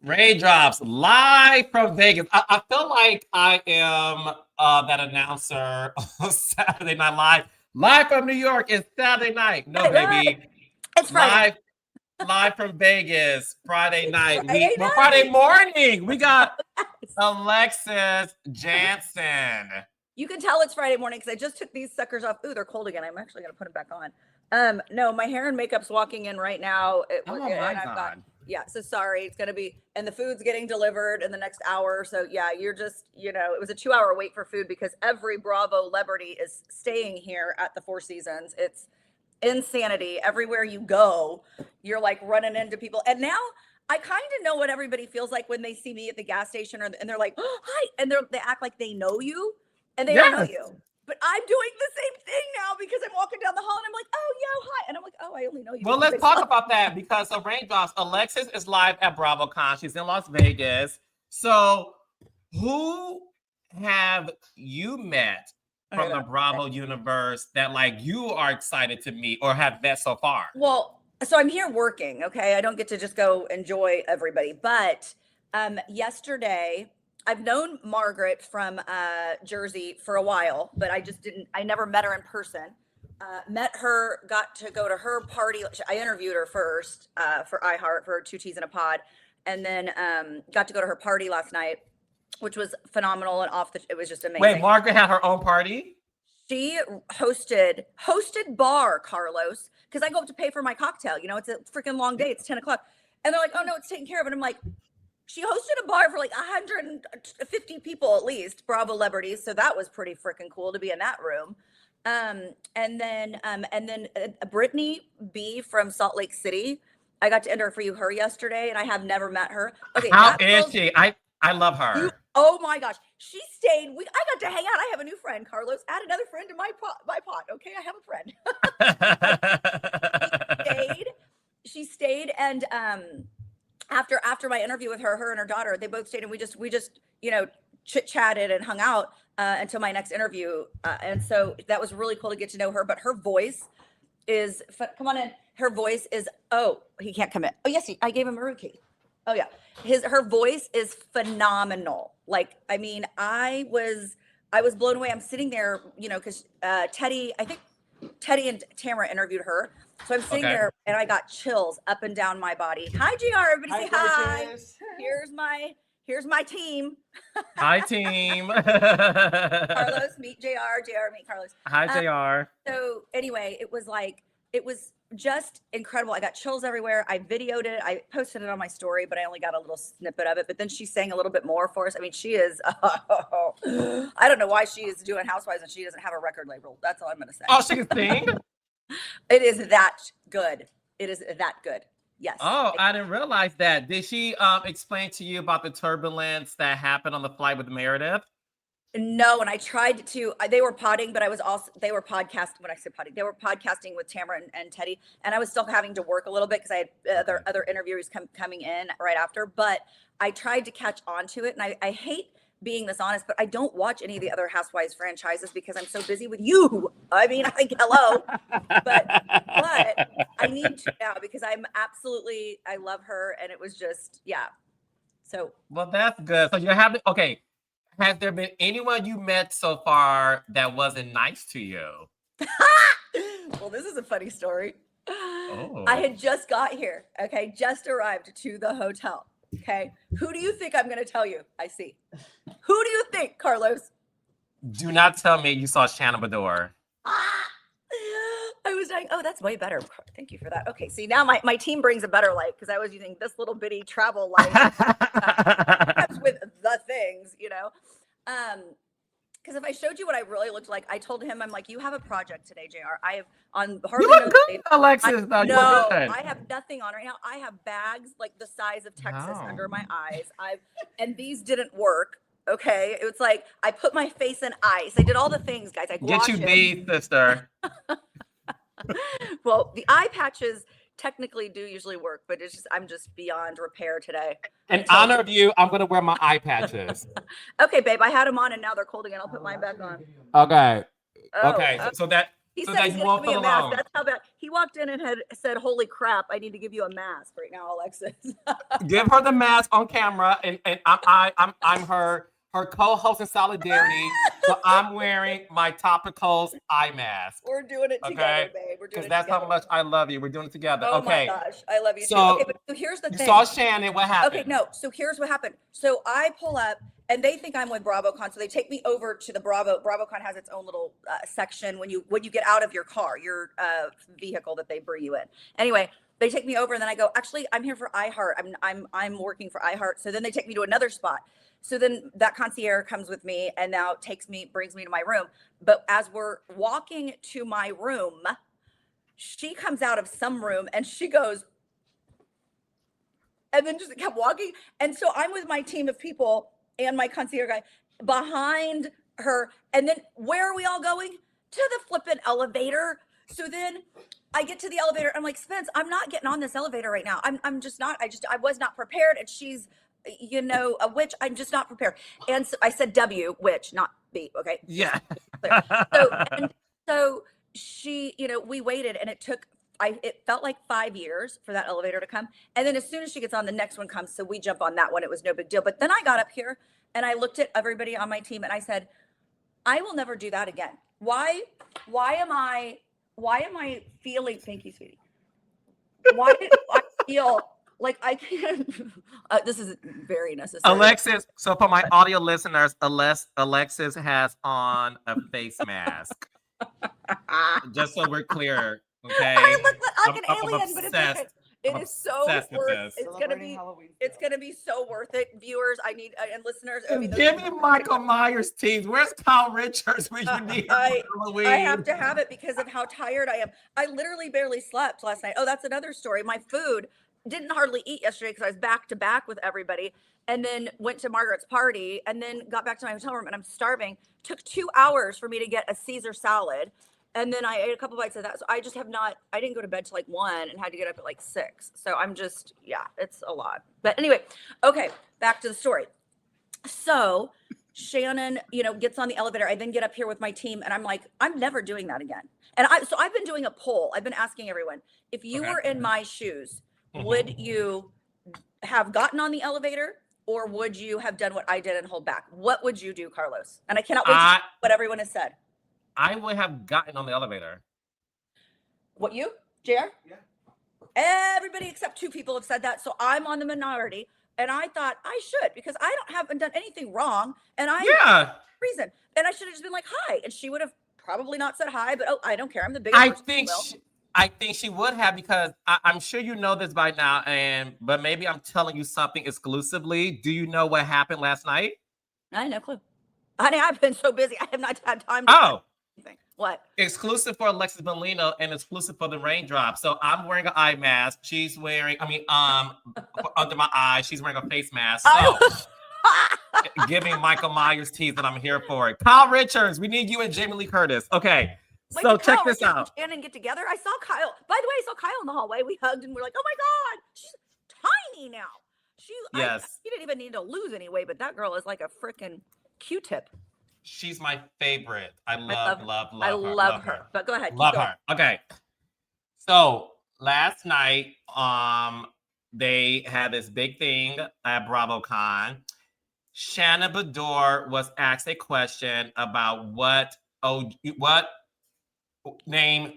Raindrops live from Vegas. I feel like I am that announcer on Saturday Night Live. Live from New York. It's Saturday night. No, baby. It's Friday. Live from Vegas. Friday night. Friday night. Friday morning. We got Alexis Jansen. You can tell it's Friday morning because I just took these suckers off. Ooh, they're cold again. I'm actually going to put them back on. No, my hair and makeup's walking in right now. My God. Yeah, so sorry. It's going to be, and the food's getting delivered in the next hour. So yeah, you're just, it was a 2-hour wait for food because every Bravo celebrity is staying here at the Four Seasons. It's insanity. Everywhere you go, you're like running into people. And now I kind of know what everybody feels like when they see me at the gas station and they're like, oh, hi. And they act like they know you and they don't know you. But I'm doing the same thing now because I'm walking down the hall and I'm like, oh, yo, hi. And I'm like, oh, I only know you. Well, let's talk about that because of Raindrops. Alexis is live at BravoCon. She's in Las Vegas. So who have you met from the Bravo universe that like you are excited to meet or have met so far? Well, so I'm here working, okay? I don't get to just go enjoy everybody. But yesterday, I've known Margaret from Jersey for a while, but I never met her in person. Met her, got to go to her party. I interviewed her first for iHeart for 2 T's in a Pod, and then got to go to her party last night, which was phenomenal and it was just amazing. Wait, Margaret had her own party? She hosted bar, Carlos, because I go up to pay for my cocktail. It's a freaking long day. It's 10 o'clock. And they're like, oh, no, it's taken care of. And I'm like, she hosted a bar for like 150 people at least, Bravo celebrities. So that was pretty freaking cool to be in that room. And then Brittany B from Salt Lake City. I got to interview her yesterday, and I have never met her. Okay, how is she? I love her. Oh my gosh, she stayed. I got to hang out. I have a new friend, Carlos. Add another friend to my pot. Okay, I have a friend. She stayed, and after my interview with her and her daughter, they both stayed, and we just chit chatted and hung out until my next interview. And so that was really cool to get to know her. But her voice is come on in. Her voice is he can't come in. Oh yes, I gave him a room key. Oh yeah, her voice is phenomenal. Like, I mean, I was blown away. I'm sitting there, because Teddy and Tamra interviewed her. So I'm sitting there and I got chills up and down my body. Hi, JR. Everybody say hi. Here's my team. Hi, team. Carlos, meet JR. JR, meet Carlos. Hi, JR. So anyway, it was just incredible. I got chills everywhere. I videoed it. I posted it on my story, but I only got a little snippet of it. But then she sang a little bit more for us. I mean, she is, I don't know why she is doing Housewives and she doesn't have a record label. That's all I'm going to say. Oh, she can sing? It is that good. It is that good. Yes. Oh, I didn't realize that. Did she explain to you about the turbulence that happened on the flight with Meredith? No, and I tried to. They were potting, but they were podcasting. When I said potting, they were podcasting with Tamra and Teddy, and I was still having to work a little bit because I had other interviewers coming in right after. But I tried to catch on to it, and I hate being this honest, but I don't watch any of the other Housewives franchises because I'm so busy with you. I mean, hello, but I need to now because I love her, and it was just So well, that's good. So you're having Has there been anyone you met so far that wasn't nice to you? Well, this is a funny story. Oh. I had just got here. Okay. Just arrived to the hotel. Okay. Who do you think I'm going to tell you? I see. Who do you think, Carlos? Do not tell me you saw Shannon Bedore. I was like, oh, that's way better. Thank you for that. Okay. See, now my team brings a better light because I was using this little bitty travel light with the things, because if I showed you what I really looked like, I told him, I'm like, you have a project today, JR. I have on hardly you look good, Alexis. No, I have nothing on right now. I have bags like the size of Texas under my eyes. And these didn't work. Okay. It was like, I put my face in ice. I did all the things, guys. I get you these, sister. Well, the eye patches technically do usually work, but I'm just beyond repair today. In honor of you, I'm gonna wear my eye patches. Okay, babe, I had them on and now they're cold again. I'll put mine back on. Okay. Okay. So He so said that he's you gonna won't give me feel a mask. alone. That's how bad he walked in and had said, "Holy crap, I need to give you a mask right now, Alexis." Give her the mask on camera, and I'm her co-host in solidarity. So I'm wearing my Topicals eye mask. We're doing it together, Okay, babe. We're doing because it that's together. how much I love you. We're doing it together. Oh my Okay, gosh, I love you too. so Okay, but so here's the you thing. saw Shannon. What happened? Okay, no. So here's what happened. So I pull up, and they think I'm with BravoCon. So they take me over to the BravoCon has its own little section when you get out of your car, your vehicle that they bring you in. Anyway, they take me over, and then I go, actually, I'm here for iHeart. I'm working for iHeart. So then they take me to another spot. So then that concierge comes with me, and now brings me to my room. But as we're walking to my room, she comes out of some room, and she goes, and then just kept walking. And so I'm with my team of people and my concierge guy behind her. And then where are we all going? To the flippin' elevator. So then I get to the elevator. I'm like, Spence, I'm not getting on this elevator right now. I'm just not. I was not prepared. And she's, a witch. I'm just not prepared. And so I said W, witch, not B. Okay. Yeah. So she, we waited, and it felt like 5 years for that elevator to come. And then as soon as she gets on, the next one comes. So we jump on that one. It was no big deal. But then I got up here and I looked at everybody on my team and I said, I will never do that again. Why am I feeling, thank you, sweetie. Why do I feel like I can't, this is very necessary. Alexis, so for my audio listeners, Alexis has on a face mask. Just so we're clear, okay? I look like an I'm alien, but it's okay. It is so worth. It's gonna be so worth it, viewers. I need and listeners. I mean, give me Michael Myers tease. Where's Kyle Richards when you need Halloween? I have to have it because of how tired I am. I literally barely slept last night. Oh, that's another story. My food didn't hardly eat yesterday because I was back to back with everybody, and then went to Margaret's party, and then got back to my hotel room, and I'm starving. Took 2 hours for me to get a Caesar salad. And then I ate a couple bites of that. So I just have not, I didn't go to bed till like 1 and had to get up at like 6. So I'm just, yeah, it's a lot. But anyway, okay, back to the story. So Shannon, gets on the elevator. I then get up here with my team and I'm like, I'm never doing that again. And so I've been doing a poll. I've been asking everyone, if you were in my shoes, would you have gotten on the elevator or would you have done what I did and hold back? What would you do, Carlos? And I cannot wait to see what everyone has said. I would have gotten on the elevator. What, you, JR? Yeah. Everybody except 2 people have said that. So I'm on the minority. And I thought I should because I haven't done anything wrong. And reason. And I should have just been like, hi. And she would have probably not said hi, but I don't care. I'm the biggest person. I think she would have because I'm sure you know this by now. But maybe I'm telling you something exclusively. Do you know what happened last night? I have no clue. Honey, I've been so busy. I have not had time to anything. What? Exclusive for Alexis Bellino and exclusive for the Raindrop. So I'm wearing an eye mask. She's wearing, under my eye, she's wearing a face mask. So giving Michael Myers tease that I'm here for it. Kyle Richards, we need you and Jamie Lee Curtis. Okay. Wait, so check this out. Shannon get together. I saw Kyle. By the way, I saw Kyle in the hallway. We hugged and we're like, oh my God, she's tiny now. She didn't even need to lose any weight, but that girl is like a freaking Q-tip. She's my favorite. I love her. But go ahead. Love her. Okay. So last night, they had this big thing at BravoCon. Shannon Bedore was asked a question about what name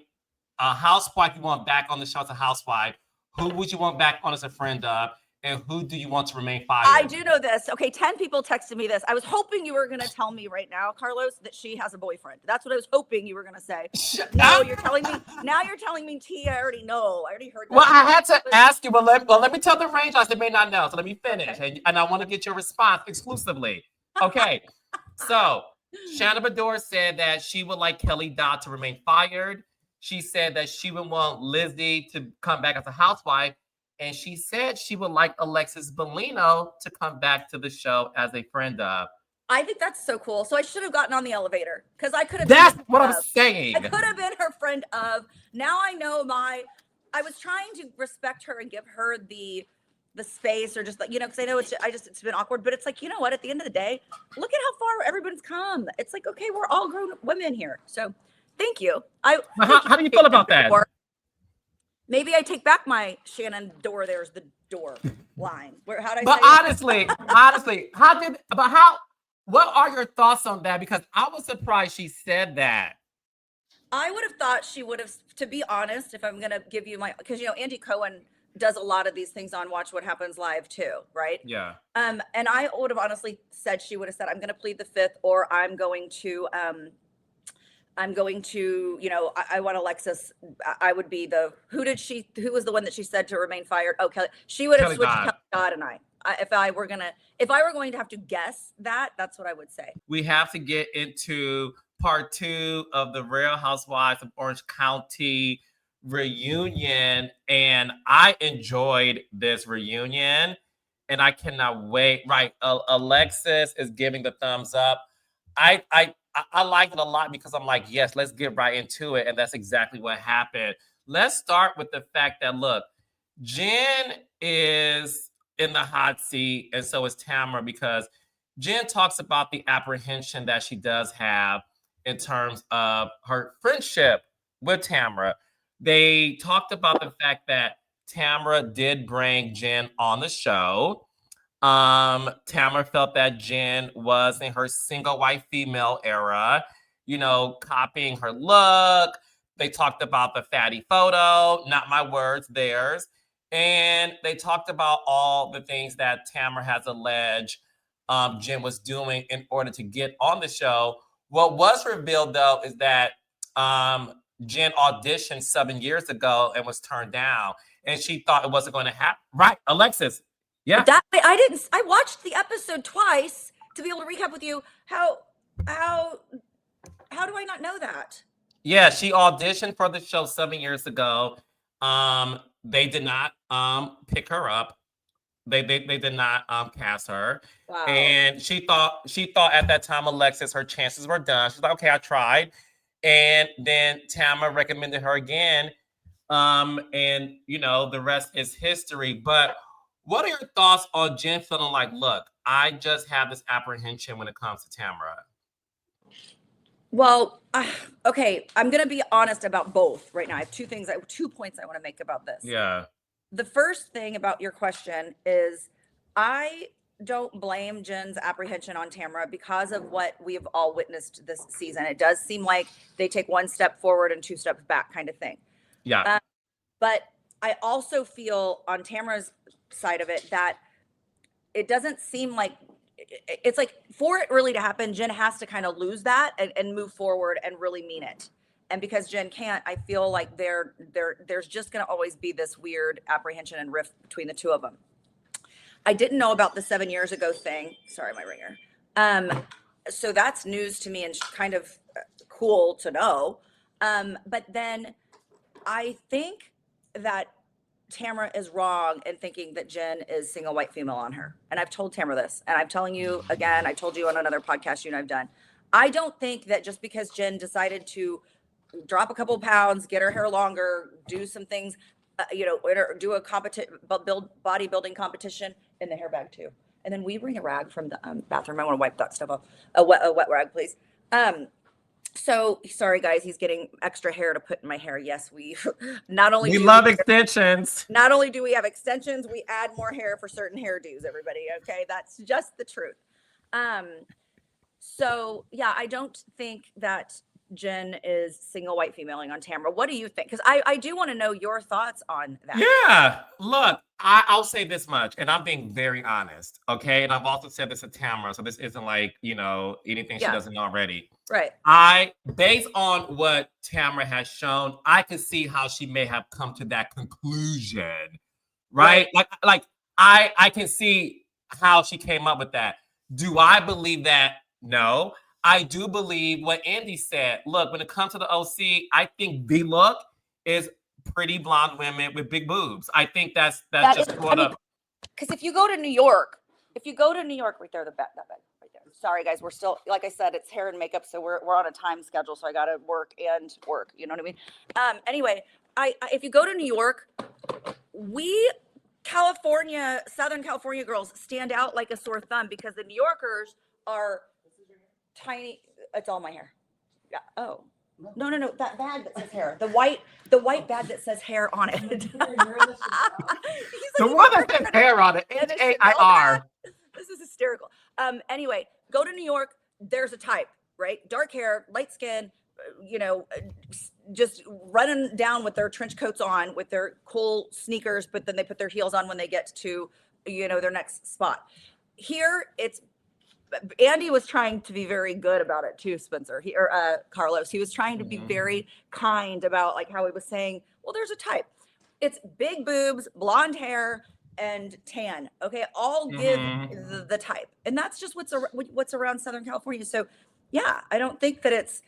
a housewife you want back on the show as a housewife. Who would you want back on as a friend of? And who do you want to remain fired? I do know this. Okay, 10 people texted me this. I was hoping you were going to tell me right now, Carlos, that she has a boyfriend. That's what I was hoping you were going to say. No, you're telling me. Now you're telling me, Tia, I already know. I already heard that. Well, I had to ask you. Well, let me tell the Rangers they may not know. So let me finish. Okay. And I want to get your response exclusively. Okay. So Shannon Bedore said that she would like Kelly Dodd to remain fired. She said that she would want Lizzie to come back as a housewife. And she said she would like Alexis Bellino to come back to the show as a friend of. I think that's so cool. So I should have gotten on the elevator because I could have. That's what I'm saying. I could have been her friend of. Now I know I was trying to respect her and give her the space or just like, because I know it's been awkward, but it's like, you know what? At the end of the day, look at how far everybody's come. It's like, okay, we're all grown women here. So Thank you. But how do you feel about that? Maybe I take back my Shannon door. There's the door line. How did I But say honestly, what are your thoughts on that? Because I was surprised she said that. I would have thought she would have, to be honest, if I'm going to give you my, because, Andy Cohen does a lot of these things on Watch What Happens Live too, right? Yeah. And I would have honestly said, she would have said, I'm going to plead the fifth, or I'm going to, I want Alexis. I would be who was the one that she said to remain fired? Oh, Kelly. She would have Kelly switched Dodd. Kelly Dodd and if I were going to have to guess that's what I would say. We have to get into part 2 of the Real Housewives of Orange County reunion. And I enjoyed this reunion and I cannot wait. Right. Alexis is giving the thumbs up. I like it a lot because I'm like, yes, let's get right into it. And that's exactly what happened. Let's start with the fact that, look, Jen is in the hot seat, and so is Tamra, because Jen talks about the apprehension that she does have in terms of her friendship with Tamra. They talked about the fact that Tamra did bring Jen on the show. Tamra felt that Jen was in her single white female era, copying her look. They talked about the fatty photo, not my words, theirs. And they talked about all the things that Tamra has alleged Jen was doing in order to get on the show. What was revealed, though, is that Jen auditioned 7 years ago and was turned down. And she thought it wasn't going to happen. Right, Alexis? Yeah. I watched the episode twice to be able to recap with you. How do I not know that? Yeah, she auditioned for the show 7 years ago. They did not pick her up. They did not cast her. Wow. And she thought at that time, Alexis, her chances were done. She's like, okay, I tried. And then Tamra recommended her again. And the rest is history. But what are your thoughts on Jen feeling like, look, I just have this apprehension when it comes to Tamra? Well, okay, I'm going to be honest about both right now. I have 2 points I want to make about this. Yeah. The first thing about your question is I don't blame Jen's apprehension on Tamra because of what we've all witnessed this season. It does seem like they take 1 step forward and 2 steps back kind of thing. Yeah. But I also feel on Tamra's side of it that it doesn't seem like it's like for it really to happen, Jen has to kind of lose that and move forward and really mean it. And because Jen can't, I feel like there's just going to always be this weird apprehension and rift between the two of them. I didn't know about the 7 years ago thing. Sorry, my ringer. So that's news to me and kind of cool to know. But then I think that Tamra is wrong in thinking that Jen is single white female on her. And I've told Tamra this, and I'm telling you again, I told you on another podcast I've done. I don't think that just because Jen decided to drop a couple pounds, get her hair longer, do some things, do a bodybuilding competition in the hair bag too. And then we bring a rag from the bathroom. I want to wipe that stuff off. A wet rag, please. So sorry guys, he's getting extra hair to put in my hair. Yes, we love extensions. Not only do we have extensions, we add more hair for certain hairdos, everybody. Okay, that's just the truth. So yeah, I don't think that Jen is single white femaling on Tamra. What do you think? Because I do want to know your thoughts on that. Yeah, look, I'll say this much, and I'm being very honest, okay? And I've also said this to Tamra, so this isn't like, anything she doesn't know already. Right. Based on what Tamra has shown, I can see how she may have come to that conclusion, right? Like I can see how she came up with that. Do I believe that? No. I do believe what Andy said. Look, when it comes to the OC, I think the look is pretty blonde women with big boobs. I think that's just what up. Because if you go to New York, right there, that bed right there. Sorry guys, we're still, like I said, it's hair and makeup, so we're on a time schedule, so I got to work. You know what I mean? Anyway, if you go to New York, Southern California girls stand out like a sore thumb because the New Yorkers are tiny. It's all my hair. Yeah. Oh, No, that bag that says hair. The white bag that says hair on it. He's The like, one that has hair on it, and a HAIR. This is hysterical. Anyway, go to New York. There's a type, right? Dark hair, light skin, just running down with their trench coats on, with their cool sneakers, but then they put their heels on when they get to, their next spot. Here, it's Andy was trying to be very good about it too, Spencer. Carlos. He was trying to be very kind about like how he was saying, well, there's a type. It's big boobs, blonde hair, and tan. Okay, all give the type, and that's just what's around Southern California. So, yeah, I don't think that it's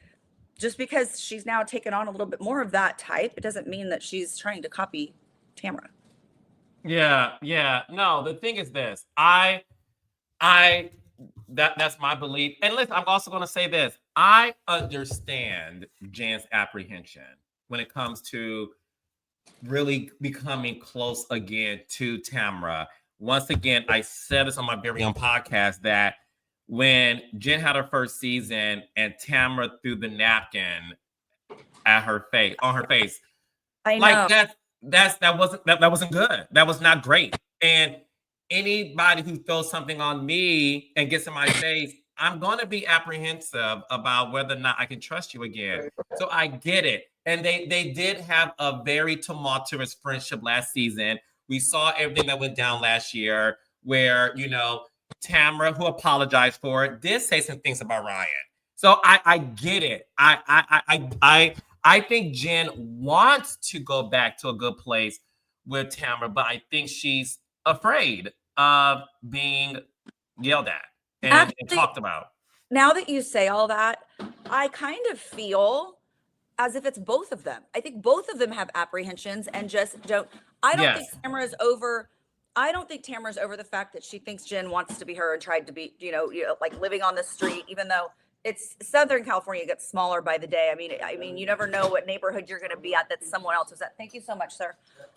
just because she's now taken on a little bit more of that type. It doesn't mean that she's trying to copy Tamra. Yeah. No, the thing is this. That's my belief. And listen, I'm also going to say this. I understand Jen's apprehension when it comes to really becoming close again to Tamra. Once again, I said this on my very own podcast that when Jen had her first season and Tamra threw the napkin at her face, on her face, I know. like that wasn't good. That was not great. And anybody who throws something on me and gets in my face, I'm going to be apprehensive about whether or not I can trust you again. So I get it. And they did have a very tumultuous friendship last season. We saw everything that went down last year where, Tamra, who apologized for it, did say some things about Ryan. So I get it. I think Jen wants to go back to a good place with Tamra, but I think she's afraid of being yelled at and talked about. Now that you say all that, I kind of feel as if it's both of them. I think both of them have apprehensions and just don't. I don't think Tamara's over. I don't think Tamara's over the fact that she thinks Jen wants to be her and tried to be, like living on the street, even though it's Southern California gets smaller by the day. I mean, you never know what neighborhood you're going to be at that someone else was at. Thank you so much, sir.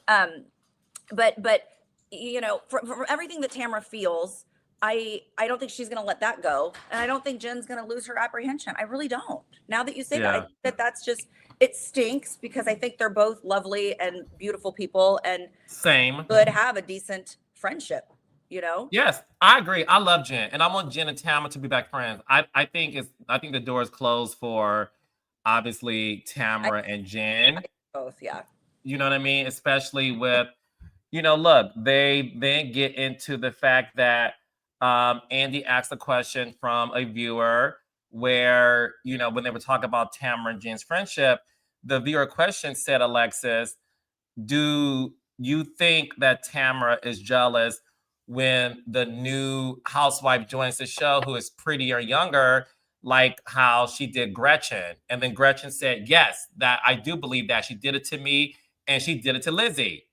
But from everything that Tamra feels, I don't think she's going to let that go. And I don't think Jen's going to lose her apprehension. I really don't. Now that you say that, I think that's just, it stinks because I think they're both lovely and beautiful people and could have a decent friendship, Yes, I agree. I love Jen and I want Jen and Tamra to be back friends. I think the door is closed for obviously Tamra and Jen. Both, yeah. You know what I mean? Especially with, look, they then get into the fact that Andy asked a question from a viewer where, when they were talking about Tamra and Jen's friendship, the viewer question said, Alexis, do you think that Tamra is jealous when the new housewife joins the show who is prettier, younger, like how she did Gretchen? And then Gretchen said, yes, that I do believe that she did it to me and she did it to Lizzie.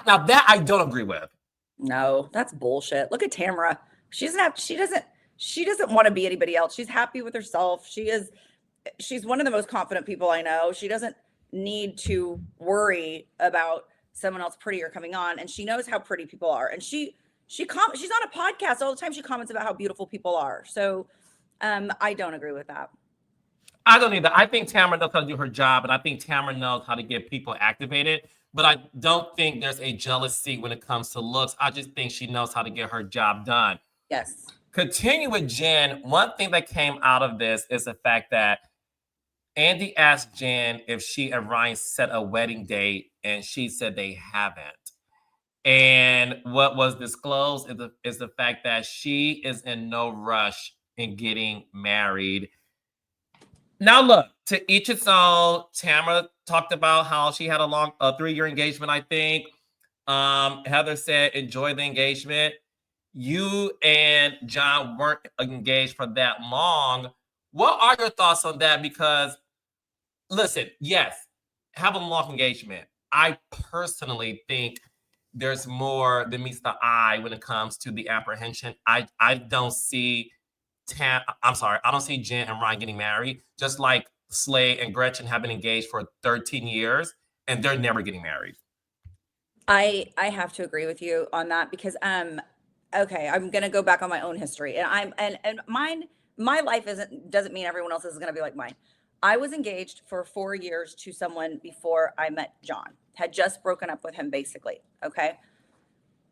Now that I don't agree with. No, that's bullshit. Look at Tamra. She doesn't want to be anybody else. She's happy with herself. She's one of the most confident people I know. She doesn't need to worry about someone else prettier coming on. And she knows how pretty people are. And she's on a podcast all the time. She comments about how beautiful people are. So I don't agree with that. I don't either. I think Tamra knows how to do her job, and I think Tamra knows how to get people activated. But I don't think there's a jealousy when it comes to looks. I just think she knows how to get her job done. Yes. Continue with Jen. One thing that came out of this is the fact that Andy asked Jen if she and Ryan set a wedding date, and she said they haven't. And what was disclosed is the fact that she is in no rush in getting married. Now, look, to each its own. Tamra talked about how she had a 3-year engagement, I think. Heather said, enjoy the engagement. You and John weren't engaged for that long. What are your thoughts on that? Because, listen, yes, have a long engagement. I personally think there's more than meets the eye when it comes to the apprehension. I don't see I don't see Jen and Ryan getting married, just like Slade and Gretchen have been engaged for 13 years and they're never getting married. I have to agree with you on that because okay, I'm gonna go back on my own history. And my life doesn't mean everyone else is gonna be like mine. I was engaged for 4 years to someone before I met John. Had just broken up with him, basically. Okay.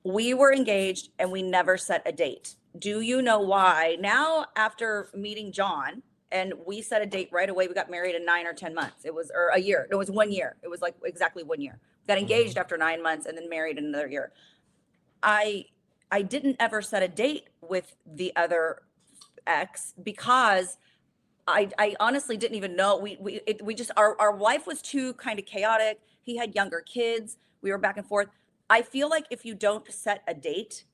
We were engaged and we never set a date. Do you know why? Now, after meeting John, and we set a date right away, we got married in 9 or 10 months. It was, or a year. It was 1 year. It was like exactly 1 year. Got engaged after 9 months and then married in another year. I didn't ever set a date with the other ex because I honestly didn't even know. We just, our life was too kind of chaotic. He had younger kids. We were back and forth. I feel like if you don't set a date,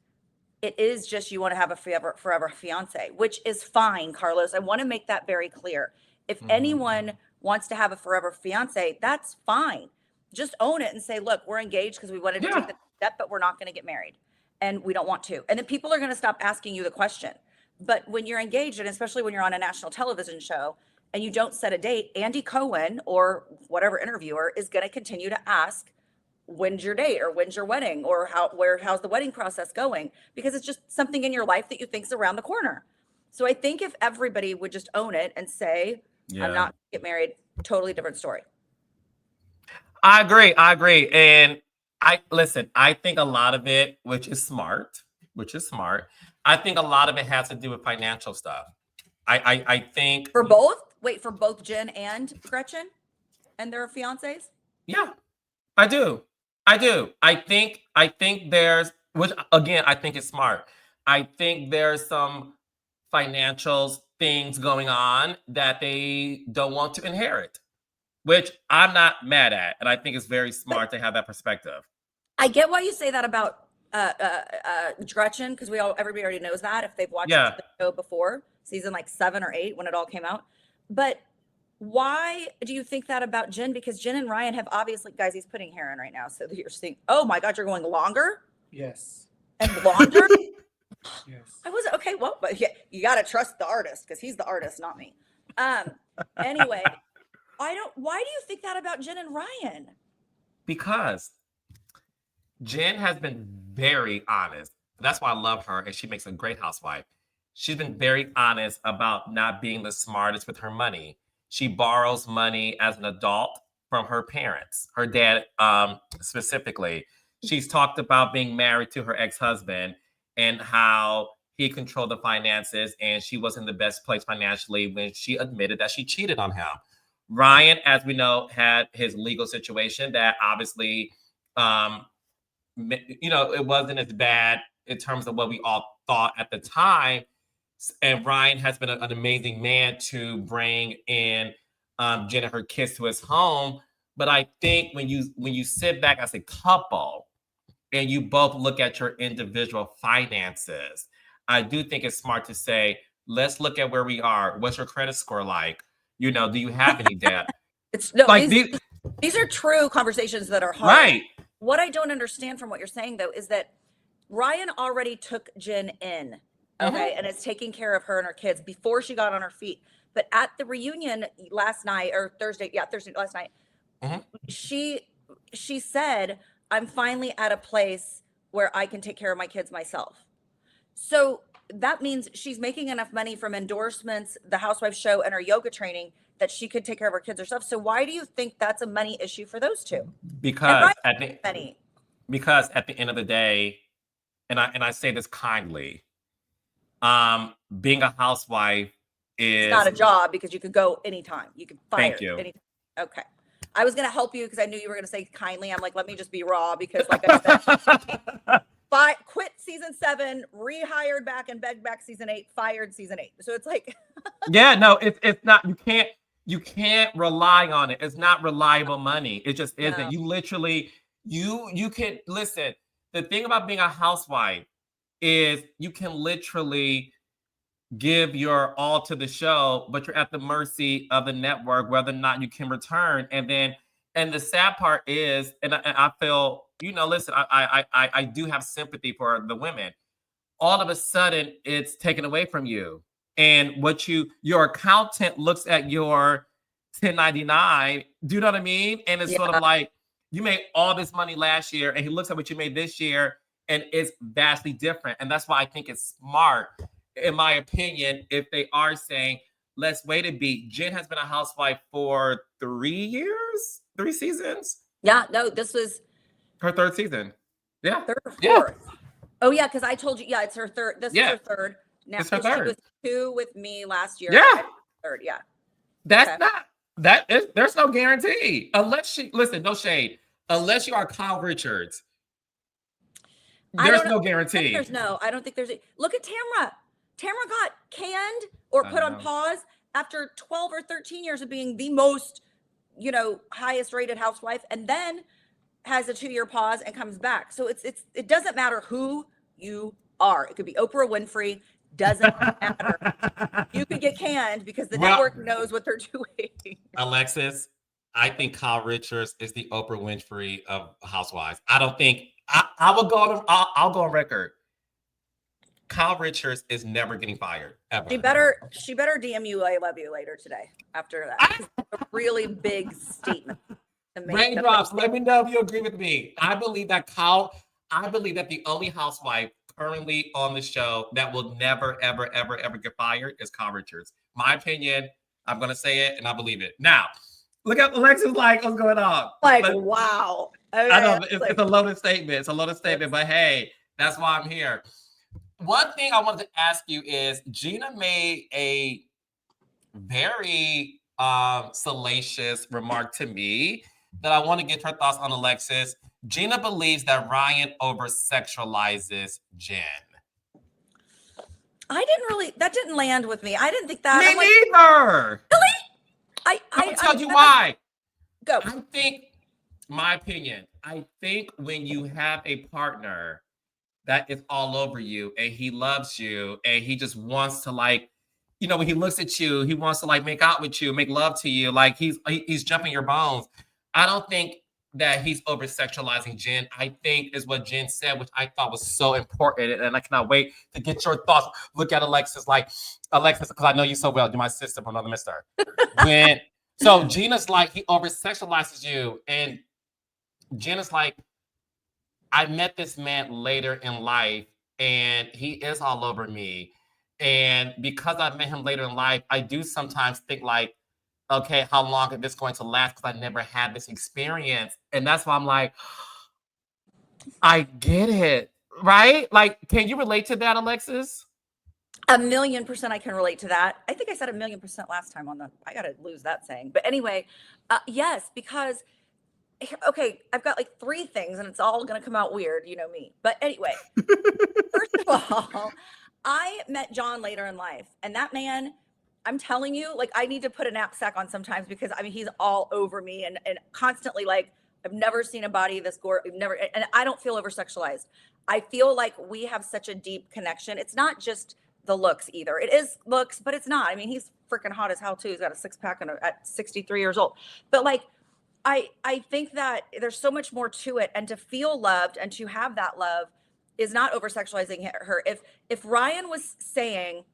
it is just you want to have a forever fiance, which is fine, Carlos. I want to make that very clear. If anyone wants to have a forever fiance, that's fine. Just own it and say, look, we're engaged because we wanted to take the step, but we're not going to get married and we don't want to. And then people are going to stop asking you the question. But when you're engaged, and especially when you're on a national television show and you don't set a date, Andy Cohen or whatever interviewer is going to continue to ask, when's your date or when's your wedding or how's the wedding process going? Because it's just something in your life that you think's around the corner. So I think if everybody would just own it and say, I'm not going to get married, totally different story. I agree. And I think a lot of it, which is smart, I think a lot of it has to do with financial stuff. I think for both Jen and Gretchen and their fiancés. Yeah, I do. I think there's, which again, I think is smart. I think there's some financial things going on that they don't want to inherit, which I'm not mad at. And I think it's very smart to have that perspective. I get why you say that about Gretchen, because everybody already knows that if they've watched the show before, season like 7 or 8 when it all came out. But why do you think that about Jen? Because Jen and Ryan have obviously, guys, he's putting hair in right now, so you're seeing. Oh my God, you're going longer. Yes. And blonder. Yes. I was okay. Well, but yeah, you got to trust the artist because he's the artist, not me. Anyway, why do you think that about Jen and Ryan? Because Jen has been very honest. That's why I love her, and she makes a great housewife. She's been very honest about not being the smartest with her money. She borrows money as an adult from her parents, her dad specifically. She's talked about being married to her ex-husband and how he controlled the finances, and she was in the best place financially when she admitted that she cheated on him. Ryan, as we know, had his legal situation that obviously it wasn't as bad in terms of what we all thought at the time. And Ryan has been an amazing man to bring in Jen and her kids to his home. But I think when you sit back as a couple and you both look at your individual finances, I do think it's smart to say, let's look at where we are. What's your credit score like? Do you have any debt? These are true conversations that are hard. Right. What I don't understand from what you're saying, though, is that Ryan already took Jen in, okay, and is taking care of her and her kids before she got on her feet. But at the reunion last night, or Thursday last night, she said, I'm finally at a place where I can take care of my kids myself. So that means she's making enough money from endorsements, the Housewife show, and her yoga training that she could take care of her kids herself. So why do you think that's a money issue for those two? Because at the end of the day, and I say this kindly, being a housewife is not a job because you could go anytime. You could fire. Thank you. Anytime. Okay. I was going to help you because I knew you were going to say kindly. I'm like, let me just be raw because like I said, quit season 7, rehired back and begged back season 8, fired season 8. So it's like, yeah, no, it's not, you can't rely on it. It's not reliable money. It just isn't. No. You literally, you can, listen, the thing about being a housewife is you can literally give your all to the show, but you're at the mercy of the network, whether or not you can return. And the sad part is, and I feel, listen, I do have sympathy for the women. All of a sudden it's taken away from you. And your accountant looks at your 1099, do you know what I mean? And it's sort of like, you made all this money last year, and he looks at what you made this year, and it's vastly different. And that's why I think it's smart, in my opinion, if they are saying, let's wait a beat. Jen has been a housewife for 3 years, 3 seasons. Yeah, no, this was Her 3rd season. Yeah. third or Yeah. fourth. Oh yeah, because I told you, yeah, it's her third. This is Yeah. her third. Now It's her 'cause she 3rd. was 2 with me last year. Yeah. and third, yeah. That's Okay. not there's no guarantee. Unless she listen, no shade. Unless you are Kyle Richards, I there's don't no know. guarantee. I don't think there's a look at Tamra. Tamra got canned or I put on know. pause after 12 or 13 years of being the most, highest rated housewife, and then has a 2-year pause and comes back. So it doesn't matter who you are. It could be Oprah Winfrey, doesn't matter. You could get canned because the network knows what they're doing. Alexis, I think Kyle Richards is the Oprah Winfrey of Housewives. I don't think I will go on. I'll go on record. Kyle Richards is never getting fired ever. She better DM you I love you later today after that. It's a really big statement to make. Raindrops, let me know if you agree with me. I believe that the only housewife currently on the show that will never, ever, ever, ever get fired is Kyle Richards. My opinion, I'm going to say it and I believe it. Now, look at Alexis like, what's going on? Wow. Okay, I know, it's a loaded statement. It's a loaded statement, but hey, that's why I'm here. One thing I wanted to ask you is Gina made a very salacious remark to me that I want to get her thoughts on, Alexis. Gina believes that Ryan over-sexualizes Jen. That didn't land with me. I didn't think that. Me neither. Really? I will tell you why. Go. I think, my opinion, I think when you have a partner that is all over you and he loves you and he just wants to when he looks at you, he wants to make out with you, make love to you, like he's jumping your bones. I don't think that he's over sexualizing Jen. I think is what Jen said, which I thought was so important, and I cannot wait to get your thoughts. Look at Alexis, because I know you so well. You're my sister from another mister. So Gina's like, he over sexualizes you, and Jen is like, I met this man later in life, and he is all over me. And because I met him later in life, I do sometimes think okay, how long is this going to last? Because I never had this experience. And that's why I'm like, I get it, right? Can you relate to that, Alexis? 1,000,000% I can relate to that. I think I said 1,000,000% last time I got to lose that saying. But anyway, yes, because, okay, I've got 3 things and it's all going to come out weird, you know me. But anyway, first of all, I met John later in life, and that man, I'm telling you, I need to put a knapsack on sometimes because he's all over me and constantly I've never seen a body this gorgeous, and I don't feel over sexualized. I feel like we have such a deep connection. It's not just the looks either. It is looks, but it's not. I mean, he's freaking hot as hell too. He's got a 6-pack at 63 years old. But I think that there's so much more to it, and to feel loved and to have that love is not over sexualizing her. If Ryan was saying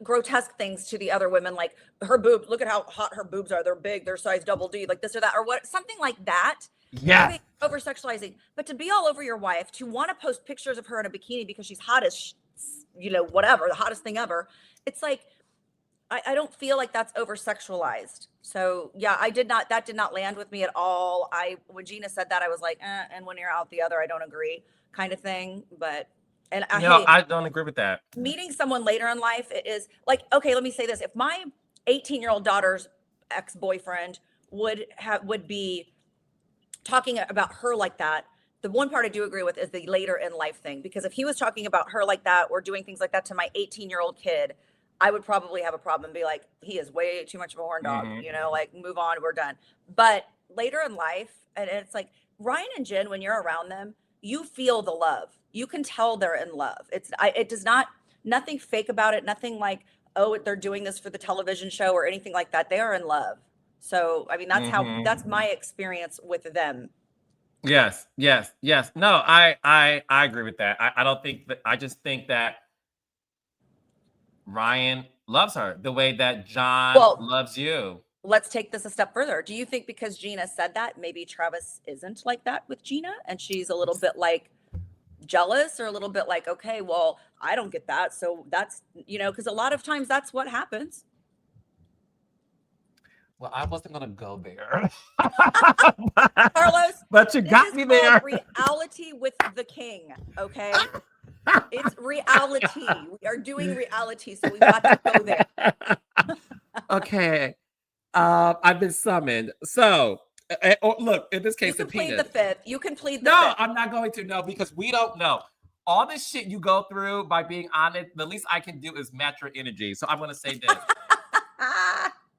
grotesque things to the other women, like her boobs, look at how hot her boobs are, they're big, they're size double D, like this or that, or what, something like that. Yeah. Over sexualizing. But to be all over your wife, to want to post pictures of her in a bikini because she's hot as whatever, the hottest thing ever, it's I don't feel like that's over sexualized. So yeah, that did not land with me at all. When Gina said that, I was like, and when you're out the other, I don't agree, kind of thing. But I don't agree with that. Meeting someone later in life, it is okay, let me say this. If my 18-year-old daughter's ex-boyfriend would be talking about her like that, the one part I do agree with is the later in life thing. Because if he was talking about her like that or doing things like that to my 18-year-old kid, I would probably have a problem and be like, he is way too much of a horn dog, move on, we're done. But later in life, and it's Ryan and Jen, when you're around them, you feel the love. You can tell they're in love. It does not, nothing fake about it. Nothing they're doing this for the television show or anything like that. They are in love. So, I mean, that's my experience with them. Yes. No, I agree with that. I don't think that, I just think that Ryan loves her the way that John loves you. Let's take this a step further. Do you think because Gina said that, maybe Travis isn't like that with Gina and she's a little bit jealous or a little bit like, okay, well, I don't get that. So that's, because a lot of times that's what happens. Well, I wasn't gonna go there. Carlos, but you this got is me called there. reality with the king, okay? It's reality. We are doing reality, so we've got to go there. Okay. I've been summoned. So, look, in this You case, can the plead penis. the fifth. You can plead the No, fifth. I'm not going to. No, because we don't know. All this shit you go through by being honest, the least I can do is match your energy. So I'm going to say this.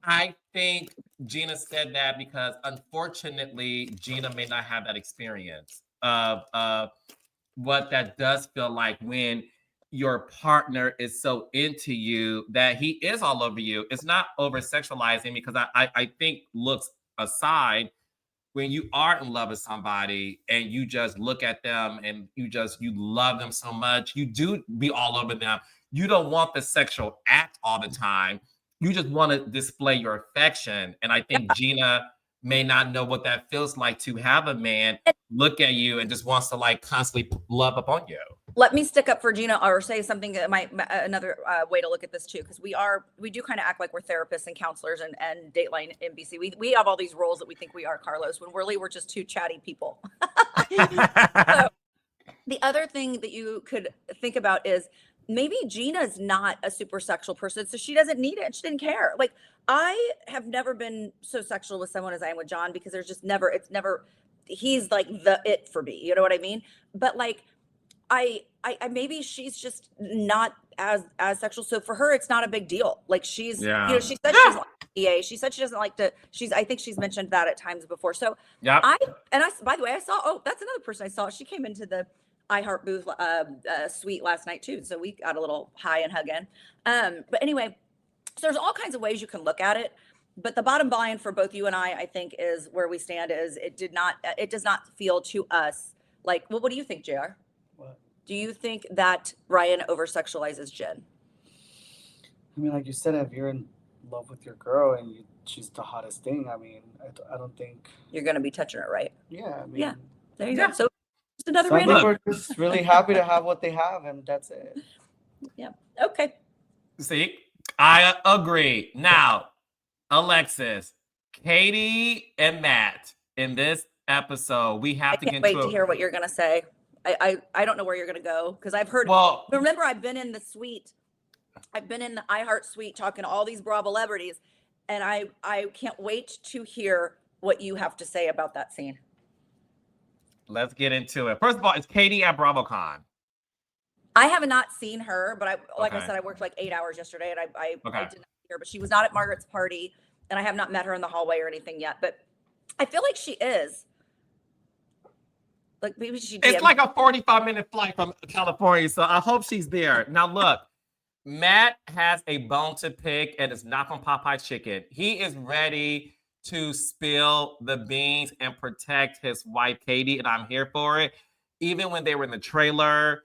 I think Gina said that because unfortunately, Gina may not have that experience of what that does feel like when your partner is so into you that he is all over you. It's not over sexualizing because I think looks aside, when you are in love with somebody and you just look at them and you love them so much, you do be all over them. You don't want the sexual act all the time. You just want to display your affection. And I think Gina may not know what that feels like to have a man look at you and just wants to like constantly love upon you. Let me stick up for Gina or say something that might another way to look at this too, because we do kind of act like we're therapists and counselors and Dateline NBC. We have all these roles that we think we are, Carlos, when really we're just two chatty people. So, the other thing that you could think about is maybe Gina's not a super sexual person, so she doesn't need it. She didn't care. Like, I have never been so sexual with someone as I am with John because there's just never, he's like the it for me. You know what I mean? But like, I maybe she's just not as sexual. So for her, it's not a big deal. Like she said she doesn't like EA. She said she doesn't like to, I think she's mentioned that at times before. So by the way, I saw, that's another person I saw. She came into the iHeart booth suite last night too. So we got a little high and hugging. But anyway, so there's all kinds of ways you can look at it. But the bottom line for both you and I think is where we stand is it does not feel to us like, well, what do you think, JR? What? Do you think that Ryan over sexualizes Jen? I mean, like you said, if you're in love with your girl and she's the hottest thing, I mean, I don't think You're going to be touching her, right? Yeah, I mean, Yeah. There you go. So just another some random. people are just really happy to have what they have, and that's it. Yeah. Okay. See, I agree. Now, Alexis, Katie, and Matt in this episode, we have to can't get wait to hear what you're going to say. I don't know where you're going to go because I've heard. Well, remember, I've been in the suite. I've been in the iHeart suite talking to all these Bravo celebrities, and I can't wait to hear what you have to say about that scene. Let's get into it. First of all, it's Katie at BravoCon. I have not seen her, but I Okay. said, I worked like 8 hours yesterday, and I did not see her, but she was not at Margaret's party, and I have not met her in the hallway or anything yet. But I feel like she is. Like maybe she. It's like a 45-minute flight from California, so I hope she's there. Now look, Matt has a bone to pick, and it's not from Popeye's Chicken. He is ready to spill the beans and protect his wife, Katie, and I'm here for it. Even when they were in the trailer,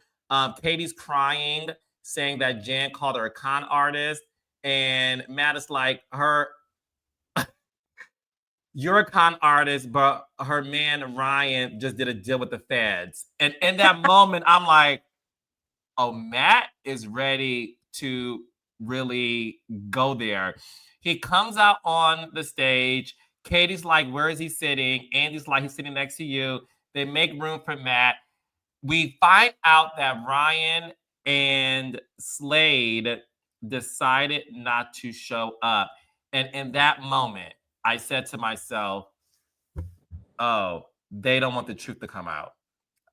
Katie's crying, saying that Jen called her a con artist, and Matt is like, you're a con artist, but her man, Ryan, just did a deal with the feds. And in that moment, I'm like, oh, Matt is ready to really go there. He comes out on the stage. Katie's like, where is he sitting? Andy's like, he's sitting next to you. They make room for Matt. We find out that Ryan and Slade decided not to show up. And in that moment, I said to myself, oh, they don't want the truth to come out.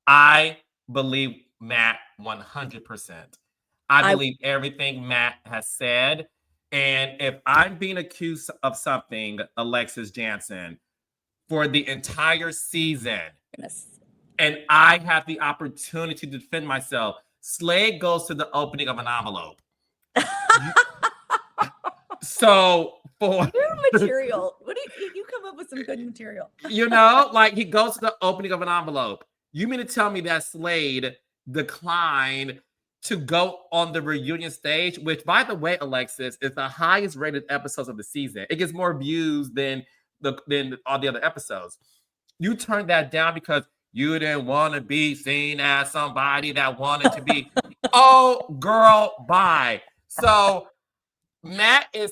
I believe Matt 100%. I believe everything Matt has said. And if I'm being accused of something, Alexis Jansen, for the entire season, and I have the opportunity to defend myself, Slade goes to the opening of an envelope. So for your material, what do you come up with some good material? You know, like he goes to the opening of an envelope. You mean to tell me that Slade declined to go on the reunion stage, which, by the way, Alexis, is the highest rated episodes of the season. It gets more views than all the other episodes. You turned that down because You didn't want to be seen as somebody that wanted to be. Oh, girl, bye. So Matt is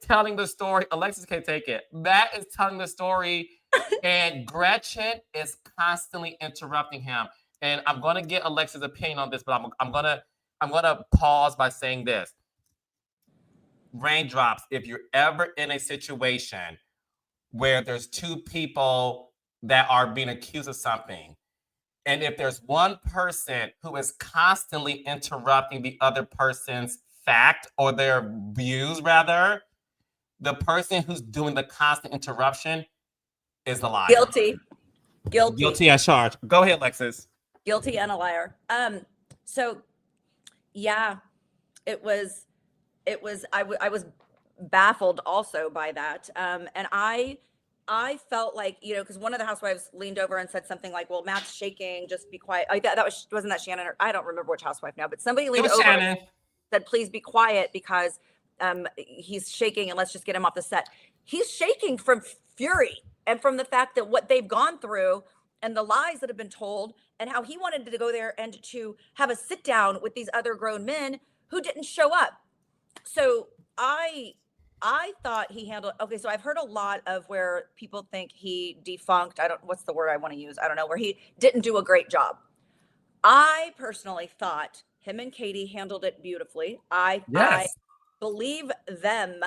telling the story. Alexis can't take it. Matt is telling the story, and Gretchen is constantly interrupting him. And I'm gonna get Alexis' opinion on this, but I'm gonna pause by saying this. Raindrops, if you're ever in a situation where there's two people that are being accused of something, and if there's one person who is constantly interrupting the other person's fact or their views, rather, the person who's doing the constant interruption is the liar. Guilty As charged. Go ahead, Alexis. Guilty and a liar. So yeah, it was I was baffled also by that. And I felt like, you know, because one of the housewives leaned over and said something like, well, Matt's shaking, just be quiet. Wasn't that Shannon? Or I don't remember which housewife now, but somebody leaned over and said, please be quiet because he's shaking and let's just get him off the set. He's shaking from fury and from the fact that what they've gone through and the lies that have been told and how he wanted to go there and to have a sit down with these other grown men who didn't show up. So I thought he handled, okay, so I've heard a lot of where people think he defunct, what's the word I want to use? I don't know, where he didn't do a great job. I personally thought him and Katie handled it beautifully. I believe them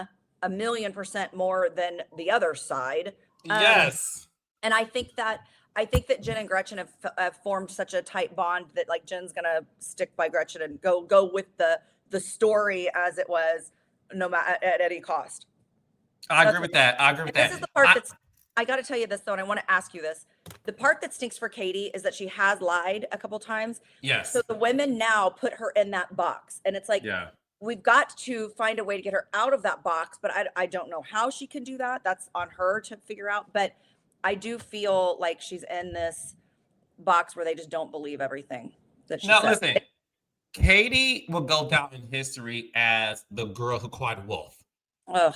1,000,000% more than the other side. Yes. And I think that Jen and Gretchen have formed such a tight bond that like Jen's gonna stick by Gretchen and go with the story as it was, no matter at any cost. I agree with that. This is the part I got to tell you this though, and I want to ask you this. The part that stinks for Katie is that she has lied a couple times. Yes. So the women now put her in that box, and it's like, we've got to find a way to get her out of that box. But I don't know how she can do that. That's on her to figure out. But I do feel like she's in this box where they just don't believe everything that she says. Listen, Katie will go down in history as the girl who cried wolf. Ugh.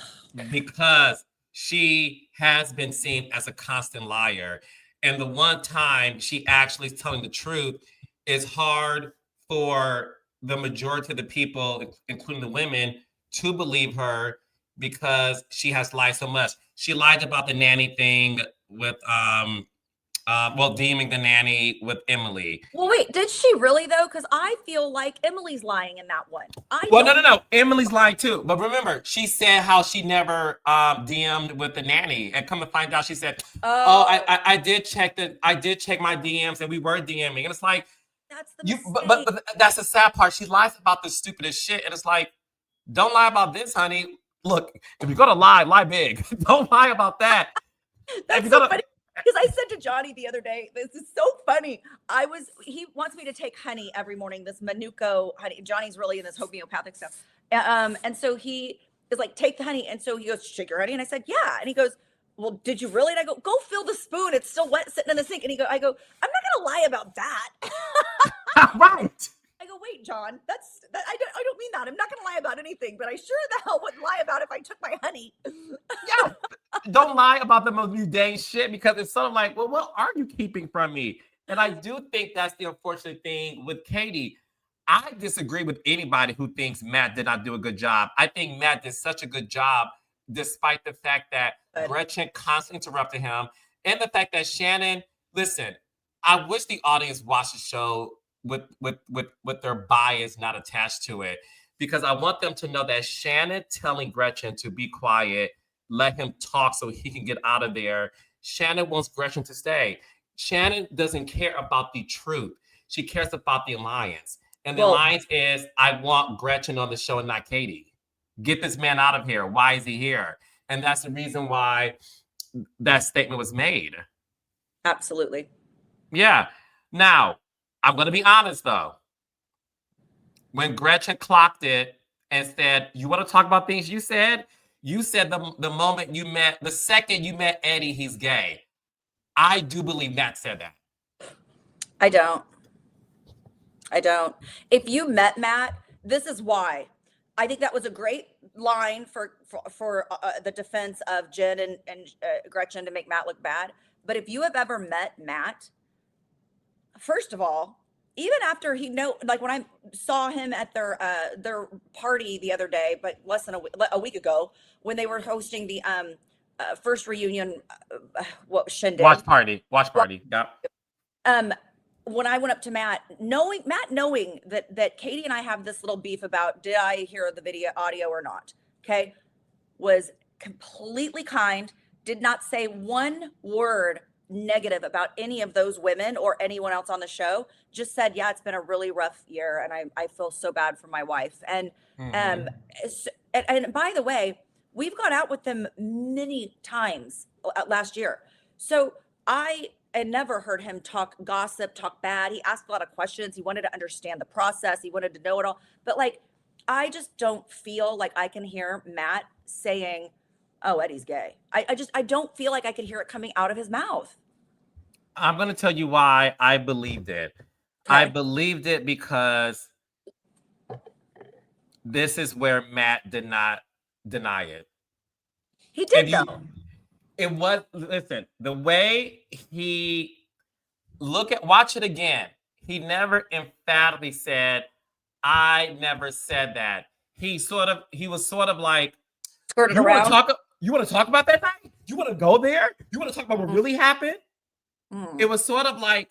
Because she has been seen as a constant liar. And the one time she actually is telling the truth is hard for the majority of the people, including the women, to believe her because she has lied so much. She lied about the nanny thing with deeming the nanny with Emily. Well, wait, did she really though? Because I feel like Emily's lying in that one. No. Emily's lying too. But remember, she said how she never DM'd with the nanny, and come to find out, she said, I did check my DMs, and we were DMing, and it's like that's the mistake. But that's the sad part. She lies about the stupidest shit, and it's like, don't lie about this, honey. Look, if you're gonna lie big. Don't lie about that. That's so funny. Because I said to Johnny the other day, this is so funny. He wants me to take honey every morning, this Manuka honey. Johnny's really in this homeopathic stuff. And so he is like, take the honey. And so he goes, shake your honey. And I said, yeah. And he goes, well, did you really? And I go, go fill the spoon. It's still wet sitting in the sink. And I go, I'm not going to lie about that. Right. I go, wait, John, I don't mean that. I'm not going to lie about anything, but I sure the hell wouldn't lie about if I took my honey. Yeah. Don't lie about the most mundane shit, because it's sort of like, well, what are you keeping from me? And I do think that's the unfortunate thing with Katie. I disagree with anybody who thinks Matt did not do a good job. I think Matt did such a good job, despite the fact that Gretchen constantly interrupted him, and the fact that Shannon, listen, I wish the audience watched the show with their bias not attached to it, because I want them to know that Shannon telling Gretchen to be quiet, let him talk so he can get out of there. Shannon wants Gretchen to stay. Shannon doesn't care about the truth. She cares about the alliance. And the alliance is, I want Gretchen on the show and not Katie. Get this man out of here. Why is he here? And that's the reason why that statement was made. Absolutely. Yeah. Now, I'm going to be honest, though. When Gretchen clocked it and said, you want to talk about things you said the second you met Eddie, he's gay. I do believe Matt said that. I don't. If you met Matt, this is why. I think that was a great line for the defense of Jen and Gretchen to make Matt look bad. But if you have ever met Matt, first of all, even after like when I saw him at their party the other day, but less than a week ago, when they were hosting the first reunion, what shindig? Watch party. Yep. When I went up to Matt knowing that Katie and I have this little beef about did I hear the video audio or not, okay, was completely kind, did not say one word negative about any of those women or anyone else on the show, just said, yeah, it's been a really rough year and I feel so bad for my wife. And and by the way, we've gone out with them many times last year. So I had never heard him talk gossip, talk bad. He asked a lot of questions. He wanted to understand the process. He wanted to know it all. But like, I just don't feel like I can hear Matt saying, oh, Eddie's gay. I don't feel like I could hear it coming out of his mouth. I'm going to tell you why I believed it. Okay. I believed it because this is where Matt did not deny it. He did, though. It was, listen, the way he watch it again. He never emphatically said, I never said that. He was sort of like, skirted around. You want to talk about that night? You want to go there? You want to talk about what really happened? It was sort of like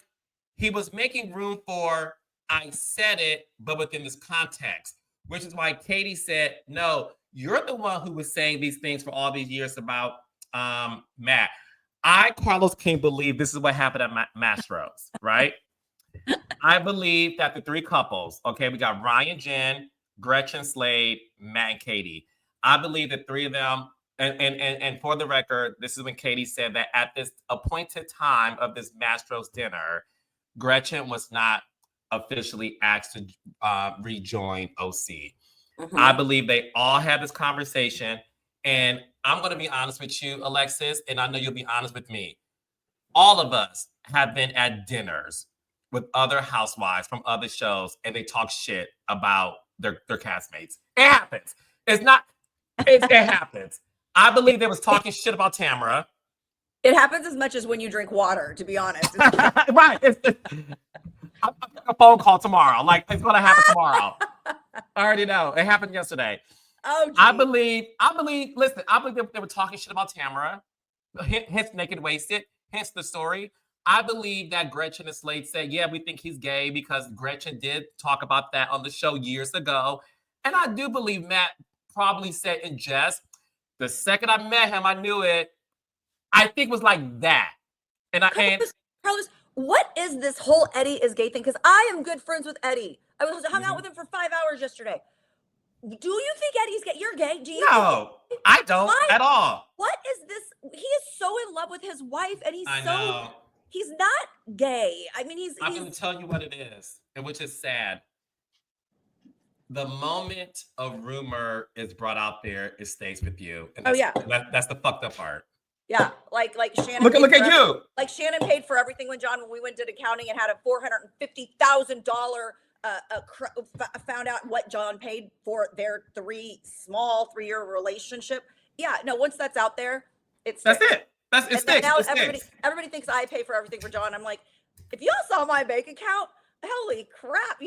he was making room for, I said it, but within this context, which is why Katie said, no, you're the one who was saying these things for all these years about Matt. Carlos, can't believe this is what happened at Mastro's, right? I believe that the three couples, okay, we got Ryan, Jen, Gretchen, Slade, Matt, and Katie. I believe the three of them, and for the record, this is when Katie said that at this appointed time of this Mastro's dinner, Gretchen was not officially asked to rejoin OC. I believe they all had this conversation, and I'm going to be honest with you, Alexis, and I know you'll be honest with me. All of us have been at dinners with other housewives from other shows, and they talk shit about their castmates. It happens. It happens. I believe they was talking shit about Tamra. It happens as much as when you drink water, to be honest. Right. I'll make a phone call tomorrow. Like, it's going to happen tomorrow. I already know. It happened yesterday. Oh, geez. I believe, listen, I believe they were talking shit about Tamra. Hence Naked Wasted. Hence the story. I believe that Gretchen and Slade said, yeah, we think he's gay because Gretchen did talk about that on the show years ago. And I do believe Matt probably said in jest, the second I met him, I knew it. I think it was like that. And Carlos, what is this whole Eddie is gay thing? Because I am good friends with Eddie. I hung out with him for 5 hours yesterday. Do you think Eddie's gay? You're gay? Do you? No, I don't at all. What is this? He is so in love with his wife, and he's know. He's not gay. I mean, I'm going to tell you what it is, and which is sad. The moment a rumor is brought out there, it stays with you. And that's the fucked up part. Yeah, like Shannon. Look at you. Like Shannon paid for everything when we went to accounting and had a $450,000. Found out what John paid for their 3-year relationship. Yeah, no. Once that's out there, that's it. It sticks. Now everybody thinks I pay for everything for John. I'm like, if y'all saw my bank account, holy crap!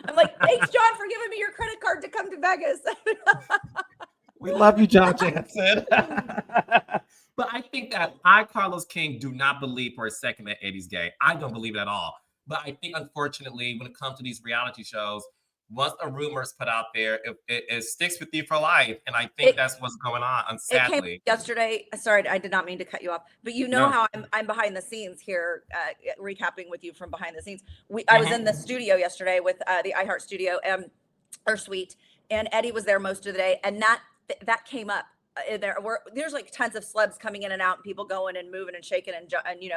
I'm like, thanks, John, for giving me your credit card to come to Vegas. We love you, John Jansen. But I think that Carlos King, do not believe for a second that Eddie's gay. I don't believe it at all. But I think, unfortunately, when it comes to these reality shows, once a rumor is put out there, it sticks with you for life. And I think that's what's going on, sadly. It came yesterday. Sorry, I did not mean to cut you off. But how I'm behind the scenes here, recapping with you from behind the scenes. I was in the studio yesterday with the iHeart studio, or suite, and Eddie was there most of the day. And that came up. There's like tons of celebs coming in and out, and people going and moving and shaking, and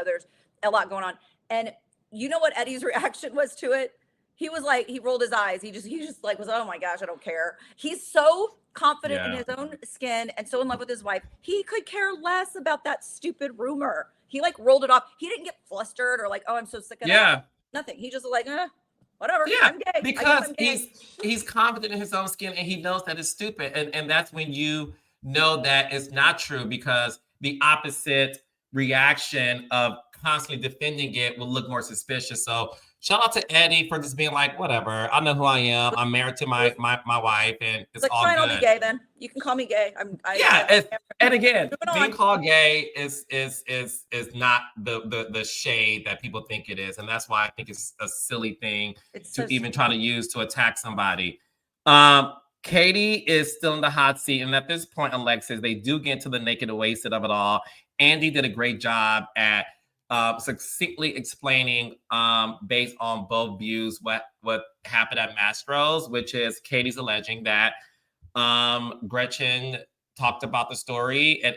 there's a lot going on. And you know what Eddie's reaction was to it? He was like, he rolled his eyes. He just like was, oh my gosh, I don't care. He's so confident in his own skin and so in love with his wife. He could care less about that stupid rumor. He like rolled it off. He didn't get flustered or like, oh, I'm so sick of that. Nothing. He just like, whatever. Yeah, I'm gay. Because he's confident in his own skin and he knows that it's stupid. And that's when you know that it's not true, because the opposite reaction of constantly defending it would look more suspicious. So shout out to Eddie for just being like, whatever. I know who I am. I'm married to my wife, and it's like, all fine, good. I'll be gay then. You can call me gay. And again, Moving being on. called gay is not the shade that people think it is, and that's why I think it's a silly thing It's to so even try to stupid. use to attack somebody. Katie is still in the hot seat, and at this point, Alexis, they do get into the naked and wasted of it all. Andy did a great job at succinctly explaining, based on both views, what happened at Mastro's, which is Katie's alleging that Gretchen talked about the story and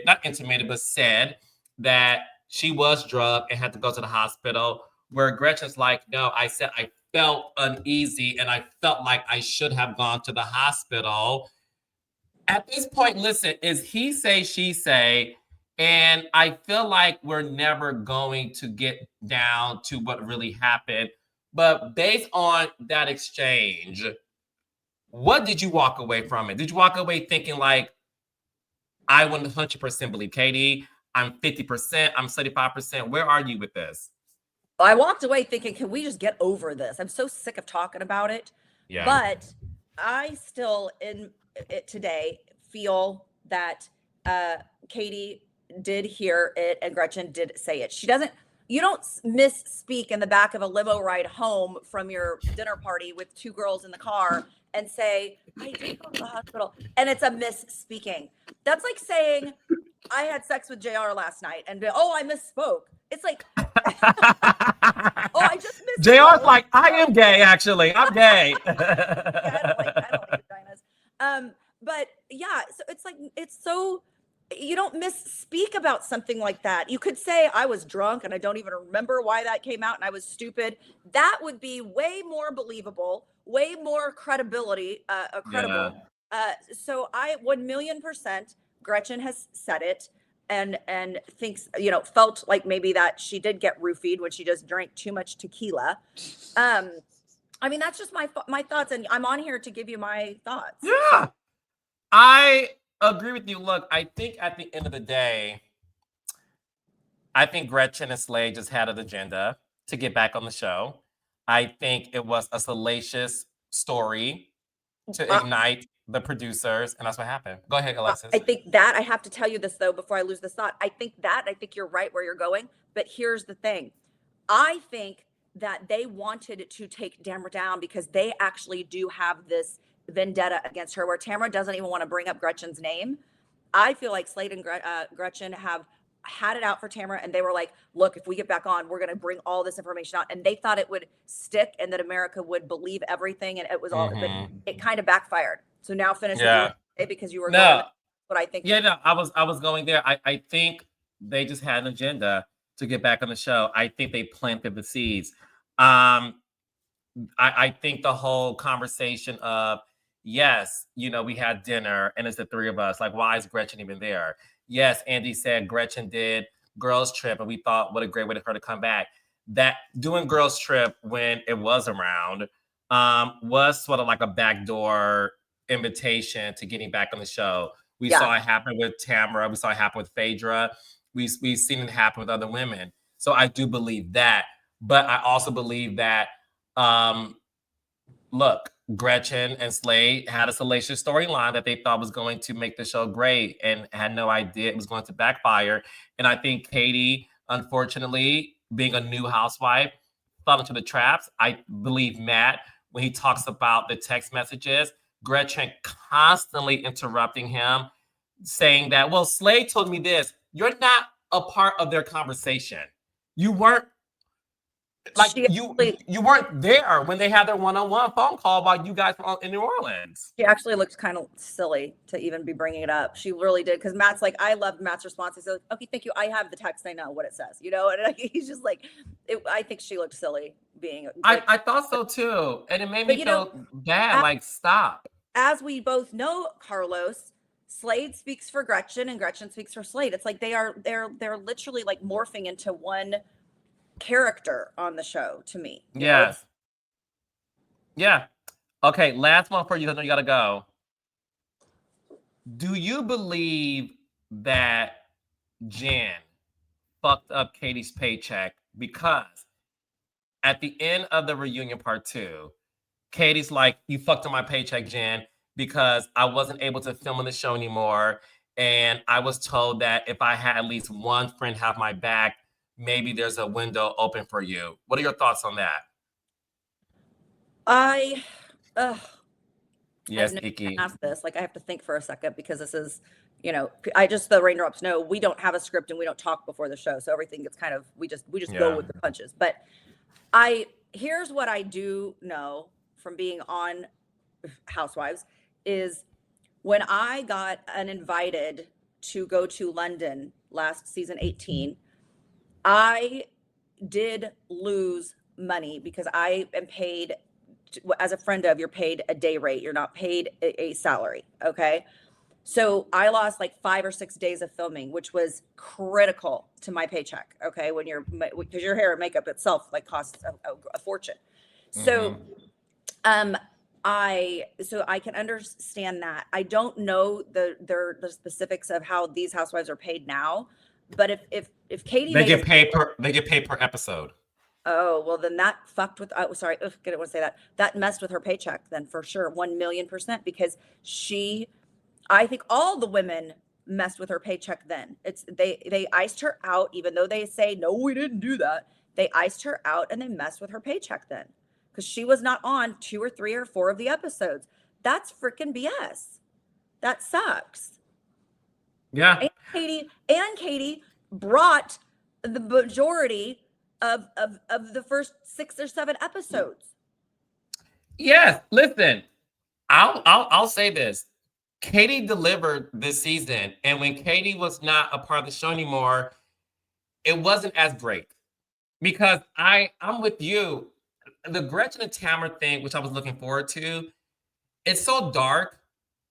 not intimated, but said that she was drugged and had to go to the hospital, where Gretchen's like, no, I said I felt uneasy and I felt like I should have gone to the hospital. At this point, listen, is he say, she say, and I feel like we're never going to get down to what really happened. But based on that exchange, what did you walk away from it? Did you walk away thinking like, I 100% believe Katie, I'm 50%, I'm 75%. Where are you with this? I walked away thinking, can we just get over this? I'm so sick of talking about it. Yeah. But I still, in it today, feel that Katie did hear it and Gretchen did say it. You don't misspeak in the back of a limo ride home from your dinner party with two girls in the car and say, I did go to the hospital. And it's a misspeaking. That's like saying, I had sex with JR last night and, oh, I misspoke. It's like, oh, I just misspoke. JR's like, I am gay, actually. I'm gay. Yeah, I don't like vaginas. But yeah, so it's so, you don't misspeak about something like that. You could say I was drunk and I don't even remember why that came out and I was stupid. That would be way more believable, way more credible. Yeah. So I 1,000,000% Gretchen has said it and thinks, felt like maybe that she did get roofied when she just drank too much tequila. I mean, that's just my thoughts, and I'm on here to give you my thoughts. Yeah. I agree with you. Look, I think at the end of the day, I think Gretchen and Slade just had an agenda to get back on the show. I think it was a salacious story to ignite the producers, and that's what happened. Go ahead, Alexis. I think I have to tell you this, though, before I lose this thought. I think you're right where you're going, but here's the thing. I think that they wanted to take Tamra down because they actually do have this vendetta against her where Tamra doesn't even want to bring up Gretchen's name. I feel like Slade and Gretchen have had it out for Tamra, and they were like, look, if we get back on, we're going to bring all this information out. And they thought it would stick and that America would believe everything. And it was all, but it kind of backfired. So now finish because you were going what I think. Yeah, no, I was going there. I think they just had an agenda to get back on the show. I think they planted the seeds. I think the whole conversation of, yes, we had dinner and it's the three of us. Like, why is Gretchen even there? Yes, Andy said Gretchen did Girls Trip, and we thought what a great way for her to come back. That doing Girls Trip when it was around was sort of like a backdoor invitation to getting back on the show. We saw it happen with Tamra. We saw it happen with Phaedra. We've seen it happen with other women. So I do believe that. But I also believe that, look, Gretchen and Slade had a salacious storyline that they thought was going to make the show great and had no idea it was going to backfire. And I think Katie, unfortunately, being a new housewife, fell into the traps. I believe Matt, when he talks about the text messages, Gretchen constantly interrupting him, saying that, well, Slade told me this. You're not a part of their conversation. You weren't you weren't there when they had their one-on-one phone call while you guys were in New Orleans. She actually looked kind of silly to even be bringing it up. She really did, because Matt's like, I loved Matt's response. He said, okay, thank you. I have the text. I know what it says, and he's just like, I think she looked silly being. I thought so too, and it made me feel bad. Stop. As we both know, Carlos, Slade speaks for Gretchen and Gretchen speaks for Slade. It's like they're literally like morphing into one character on the show to me. Yes. Yeah. Okay, last one for you. I know you gotta go. Do you believe that Jen fucked up Katie's paycheck because at the end of the reunion part 2, Katie's like, you fucked up my paycheck, Jen, because I wasn't able to film on the show anymore. And I was told that if I had at least one friend have my back, maybe there's a window open for you. What are your thoughts on that? I Yes, I've never Iki. asked this. Like, I have to think for a second because this is, the raindrops know we don't have a script and we don't talk before the show, so everything gets kind of we just go with the punches. But here's what I do know from being on Housewives is when I got uninvited to go to London last season 18, I did lose money because I am paid as a friend of, you're paid a day rate. You're not paid a salary. Okay. So I lost like 5 or 6 days of filming, which was critical to my paycheck. Okay. Because your hair and makeup itself like costs a fortune. So, I can understand that. I don't know the specifics of how these housewives are paid now, but if Katie they get paid per episode. Oh, well, then that fucked with, sorry, I didn't want to say that. That messed with her paycheck then for sure, 1,000,000%, because I think all the women messed with her paycheck then. They iced her out, even though they say, no, we didn't do that. They iced her out and they messed with her paycheck then because she was not on 2 or 3 or 4 of the episodes. That's freaking BS. That sucks. Yeah. And Katie brought the majority of the first 6 or 7 episodes. Yes, listen, I'll say this. Katie delivered this season, and when Katie was not a part of the show anymore, it wasn't as great because I'm with you. The Gretchen and Tamra thing, which I was looking forward to, it's so dark,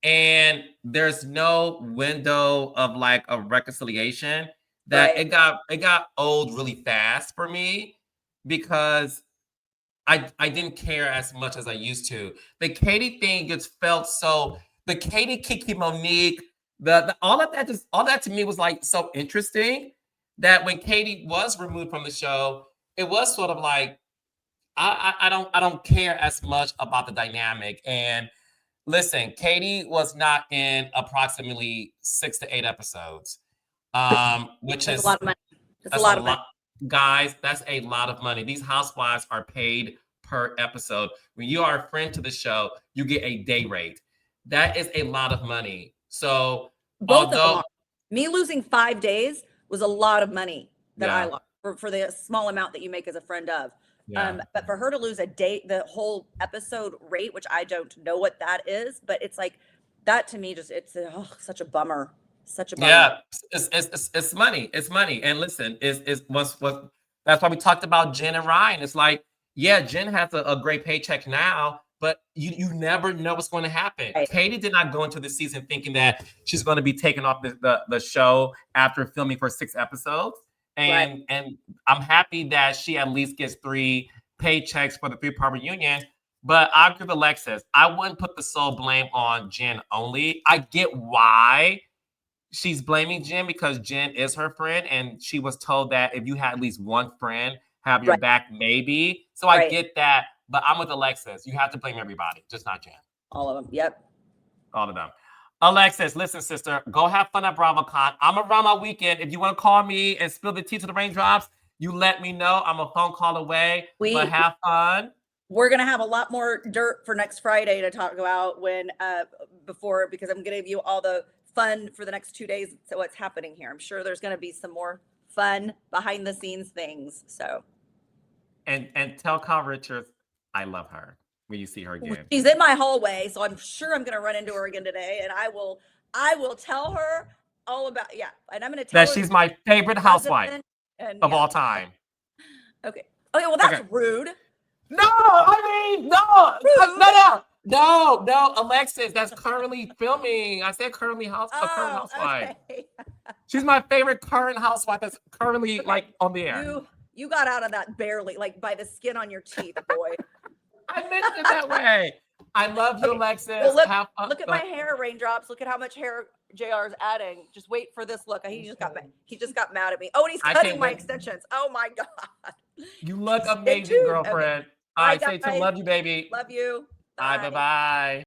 and there's no window of like a reconciliation that Right. it got old really fast for me because I didn't care as much as I used to. The Katie thing just felt so. The Katie, Kiki, Monique, the all that to me was like so interesting that when Katie was removed from the show, it was sort of like I don't care as much about the dynamic. And listen, Katie was not in approximately 6 to 8 episodes, which That's is a lot of money. that's a lot. Guys, that's a lot of money. These housewives are paid per episode. When you are a friend to the show, you get a day rate. That is a lot of money. So Both of them are. Me losing 5 days was a lot of money that I lost for the small amount that you make as a friend of. But for her to lose a day, the whole episode rate, which I don't know what that is, but it's like that to me, it's such a bummer. Such a bummer. Yeah, it's money. It's money. And listen, that's why we talked about Jen and Ryan. It's like, yeah, Jen has a great paycheck now, but you never know what's going to happen. Right. Katie did not go into the season thinking that she's going to be taken off the show after filming for 6 episodes. And I'm happy that she at least gets 3 paychecks for the 3-part reunion. But I agree with Alexis. I wouldn't put the sole blame on Jen only. I get why she's blaming Jen because Jen is her friend, and she was told that if you had at least one friend have your back, maybe. So I get that, but I'm with Alexis. You have to blame everybody, just not Jen. All of them. Yep. All of them. Alexis, listen, sister, go have fun at BravoCon. I'm around my weekend. If you want to call me and spill the tea to the raindrops, you let me know. I'm a phone call away. But have fun. We're gonna have a lot more dirt for next Friday to talk about because I'm gonna give you all the fun for the next 2 days. So what's happening here? I'm sure there's gonna be some more fun behind the scenes things. So. And tell Kyle Richards I love her when you see her again. She's in my hallway, so I'm sure I'm gonna run into her again today, and I will tell her all about and I'm gonna tell her that she's my favorite housewife of all time. Okay, well that's rude. No, I mean no, Alexis, that's currently filming. I said currently current housewife. Okay. She's my favorite current housewife that's currently like on the air. You got out of that barely, like by the skin on your teeth, boy. I meant it that way. I love you, Okay. Alexis. Well, look, Have, look at my hair, Raindrops. Look at how much hair JR is adding. Just wait for this look. He just got mad. He just got mad at me. Oh, and he's I cutting can't my wait. extensions. Oh my God. You look Stay amazing, tuned. Okay. girlfriend. All Bye, right, say to guys. love you, baby. Love you. Bye, Bye. bye.